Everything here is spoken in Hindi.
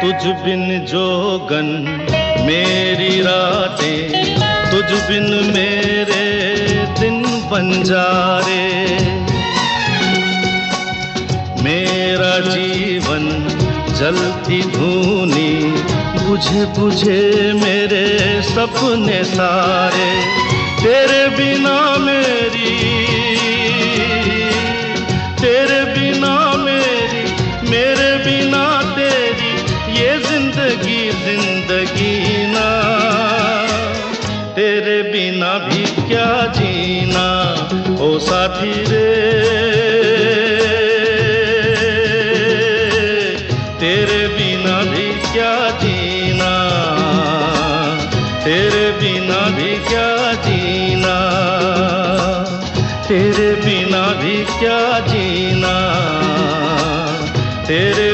तुझ बिन जोगन मेरी रातें, तुझ बिन मेरे दिन बंजारे। मेरा जीवन जलती धूनी, बुझे बुझे मेरे सपने सारे। तेरे बिना मेरी, तेरे बिना मेरी, मेरे बिना तेरी, ये जिंदगी जिंदगी ना। तेरे बिना भी क्या जीना ओ साथी रे। तेरे बिना भी क्या जीना, तेरे बिना भी क्या जीना, तेरे बिना भी क्या जीना, तेरे